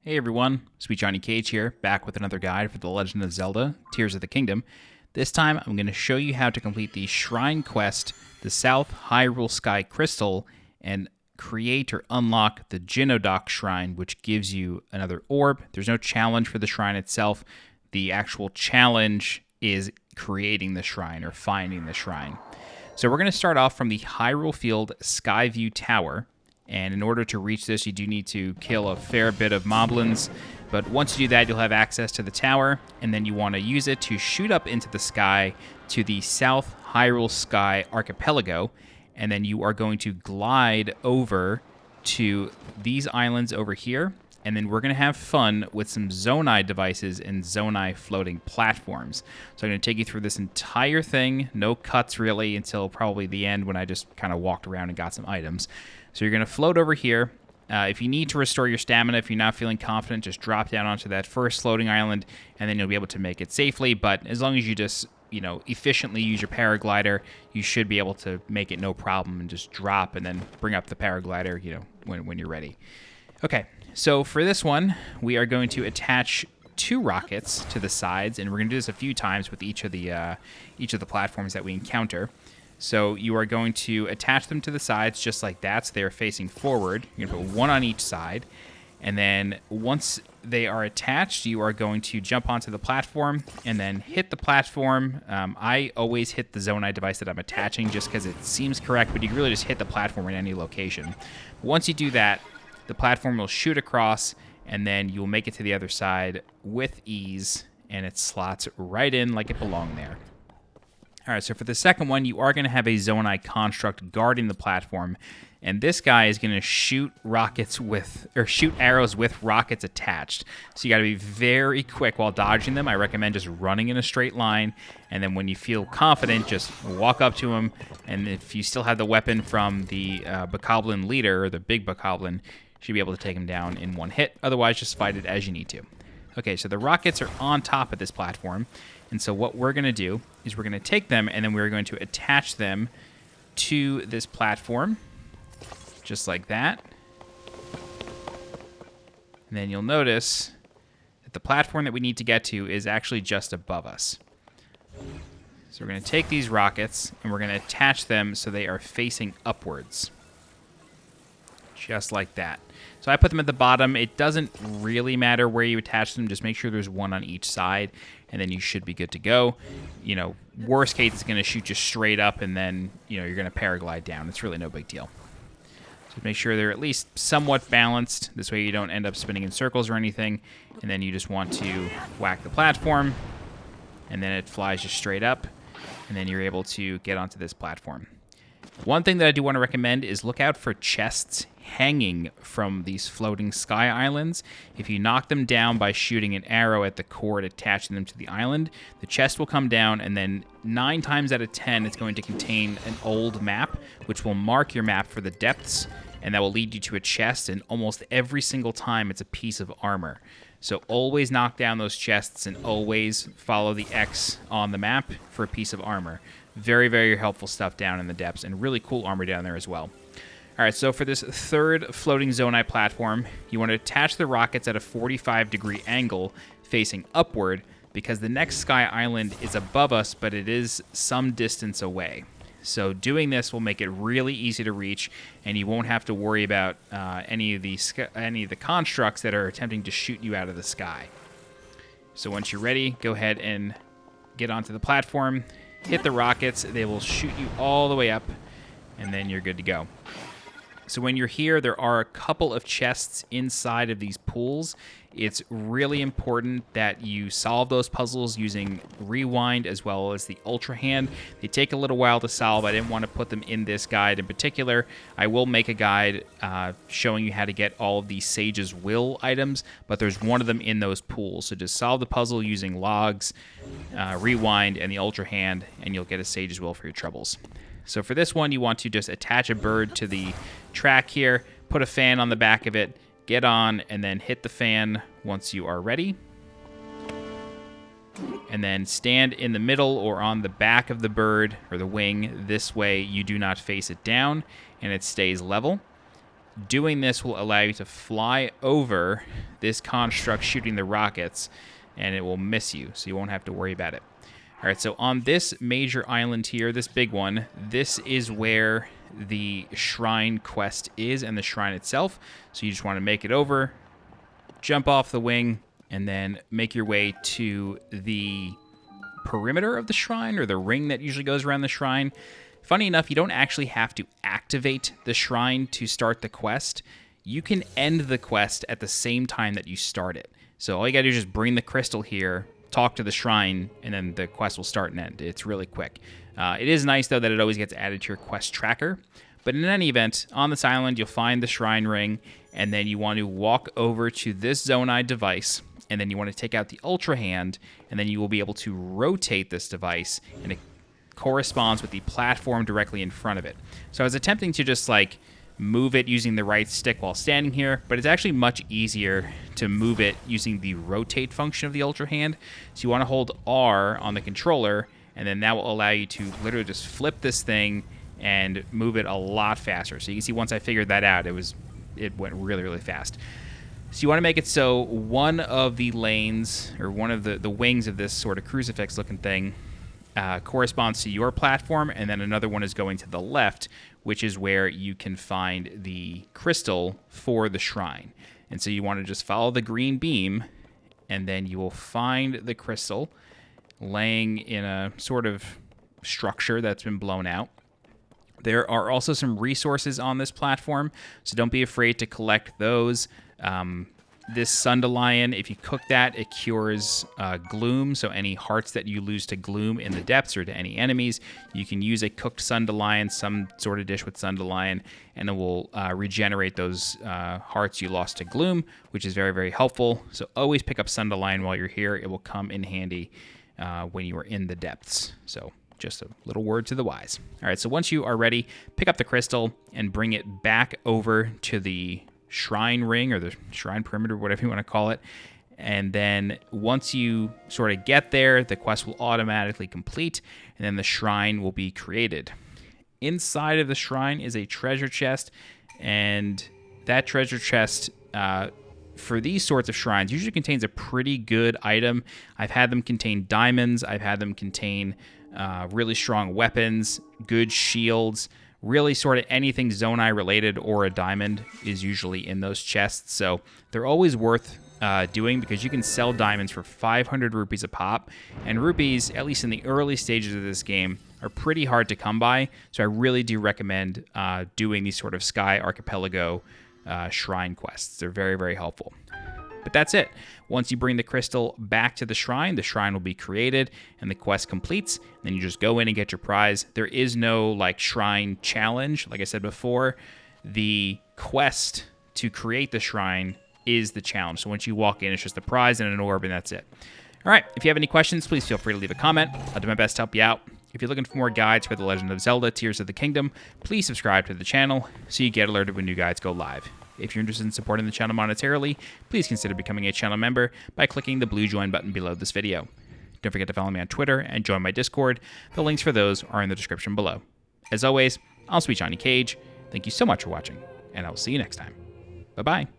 Hey everyone, SweetJohnnyCage here, back with another guide for The Legend of Zelda, Tears of the Kingdom. This time I'm going to show you how to complete the Shrine Quest, the South Hyrule Sky Crystal, and create or unlock the Jinodok Shrine, which gives you another orb. There's no challenge for the shrine itself. The actual challenge is creating the shrine or finding the shrine. So we're going to start off from the Hyrule Field Skyview Tower. And in order to reach this, you do need to kill a fair bit of moblins. But once you do that, you'll have access to the tower, and then you want to use it to shoot up into the sky to the South Hyrule Sky Archipelago. And then you are going to glide over to these islands over here. And then we're going to have fun with some Zonai devices and Zonai floating platforms. So I'm going to take you through this entire thing. No cuts really until probably the end when I just kind of walked around and got some items. So you're going to float over here. If you need to restore your stamina, if you're not feeling confident, just drop down onto that first floating island, and then you'll be able to make it safely. But as long as you just, efficiently use your paraglider, you should be able to make it no problem and just drop and then bring up the paraglider, when you're ready. Okay, so for this one, we are going to attach 2 rockets to the sides, and we're going to do this a few times with each of the platforms that we encounter. So you are going to attach them to the sides just like that, so they are facing forward. You're going to put one on each side, and then once they are attached, you are going to jump onto the platform and then hit the platform. I always hit the Zonai device that I'm attaching just because it seems correct, but you can really just hit the platform in any location. Once you do that, the platform will shoot across, and then you'll make it to the other side with ease, and it slots right in like it belonged there. All right, so for the second one, you are going to have a Zonai construct guarding the platform, and this guy is going to shoot arrows with rockets attached. So you got to be very quick while dodging them. I recommend just running in a straight line, and then when you feel confident, just walk up to him. And if you still have the weapon from the Bokoblin leader, or the big Bokoblin, you should be able to take him down in one hit. Otherwise, just fight it as you need to. Okay, so the rockets are on top of this platform. And so what we're going to do is we're going to take them, and then we're going to attach them to this platform, just like that. And then you'll notice that the platform that we need to get to is actually just above us. So we're going to take these rockets, and we're going to attach them so they are facing upwards. Just like that. So I put them at the bottom. It doesn't really matter where you attach them. Just make sure there's one on each side, and then you should be good to go. Worst case, it's going to shoot you straight up, and then, you're going to paraglide down. It's really no big deal. So make sure they're at least somewhat balanced. This way you don't end up spinning in circles or anything. And then you just want to whack the platform, and then it flies you straight up, and then you're able to get onto this platform. One thing that I do want to recommend is look out for chests hanging from these floating sky islands. If you knock them down by shooting an arrow at the cord attaching them to the island, the chest will come down, and then 9 times out of 10 it's going to contain an old map, which will mark your map for the depths, and that will lead you to a chest, and almost every single time it's a piece of armor. So always knock down those chests and always follow the X on the map for a piece of armor. Very, very helpful stuff down in the depths, and really cool armor down there as well. All right, so for this third floating Zonai platform, you want to attach the rockets at a 45-degree angle facing upward, because the next sky island is above us, but it is some distance away. So doing this will make it really easy to reach, and you won't have to worry about any of the constructs that are attempting to shoot you out of the sky. So once you're ready, go ahead and get onto the platform, hit the rockets. They will shoot you all the way up, and then you're good to go. So when you're here, there are a couple of chests inside of these pools. It's really important that you solve those puzzles using Rewind as well as the Ultra Hand. They take a little while to solve. I didn't want to put them in this guide in particular. I will make a guide showing you how to get all of these Sage's Will items, but there's one of them in those pools. So just solve the puzzle using Logs, Rewind, and the Ultra Hand, and you'll get a Sage's Will for your troubles. So for this one, you want to just attach a bird to the track here, put a fan on the back of it, get on, and then hit the fan once you are ready. And then stand in the middle or on the back of the bird or the wing. This way you do not face it down and it stays level. doing this will allow you to fly over this construct shooting the rockets, and it will miss you, so you won't have to worry about it. All right, so on this major island here, this big one, this is where the shrine quest is and the shrine itself. So you just want to make it over, jump off the wing, and then make your way to the perimeter of the shrine, or the ring that usually goes around the shrine. Funny enough, you don't actually have to activate the shrine to start the quest. You can end the quest at the same time that you start it. So all you gotta do is just bring the crystal here, talk to the shrine, and then the quest will start and end. It's really quick. It is nice, though, that it always gets added to your quest tracker. But in any event, on this island, you'll find the shrine ring, and then you want to walk over to this Zonai device, and then you want to take out the Ultra Hand, and then you will be able to rotate this device, and it corresponds with the platform directly in front of it. So I was attempting to just, like, move it using the right stick while standing here, but it's actually much easier to move it using the rotate function of the Ultra Hand. So you want to hold R on the controller, and then that will allow you to literally just flip this thing and move it a lot faster. So you can see once I figured that out, it went really, really fast. So you want to make it so one of the lanes, or one of the wings of this sort of crucifix looking thing corresponds to your platform, and then another one is going to the left, which is where you can find the crystal for the shrine. And so you want to just follow the green beam, and then you will find the crystal laying in a sort of structure that's been blown out. There are also some resources on this platform, so don't be afraid to collect those. This Sundelion, if you cook that, it cures gloom, so any hearts that you lose to gloom in the depths or to any enemies, you can use a cooked Sundelion, some sort of dish with Sundelion, and it will regenerate those hearts you lost to gloom, which is very, very helpful. So always pick up Sundelion while you're here. It will come in handy when you are in the depths. So just a little word to the wise. All right, so once you are ready, pick up the crystal and bring it back over to the shrine ring, or the shrine perimeter, whatever you want to call it. And then once you sort of get there, the quest will automatically complete, and then the shrine will be created. Inside of the shrine is a treasure chest, and that treasure chest for these sorts of shrines usually contains a pretty good item. I've had them contain diamonds, I've had them contain really strong weapons, good shields. Really sort of anything Zonai related or a diamond is usually in those chests. So they're always worth doing, because you can sell diamonds for 500 rupees a pop. And rupees, at least in the early stages of this game, are pretty hard to come by. So I really do recommend doing these sort of Sky Archipelago shrine quests. They're very, very helpful. But that's it. Once you bring the crystal back to the shrine will be created and the quest completes. Then you just go in and get your prize. There is no like shrine challenge. Like I said before, the quest to create the shrine is the challenge. So once you walk in, it's just a prize and an orb, and that's it. All right, if you have any questions, please feel free to leave a comment. I'll do my best to help you out. If you're looking for more guides for The Legend of Zelda Tears of the Kingdom, please subscribe to the channel so you get alerted when new guides go live. If you're interested in supporting the channel monetarily, please consider becoming a channel member by clicking the blue join button below this video. Don't forget to follow me on Twitter and join my Discord. The links for those are in the description below. As always, I'm SweetJohnnyCage. Thank you so much for watching, and I will see you next time. Bye-bye.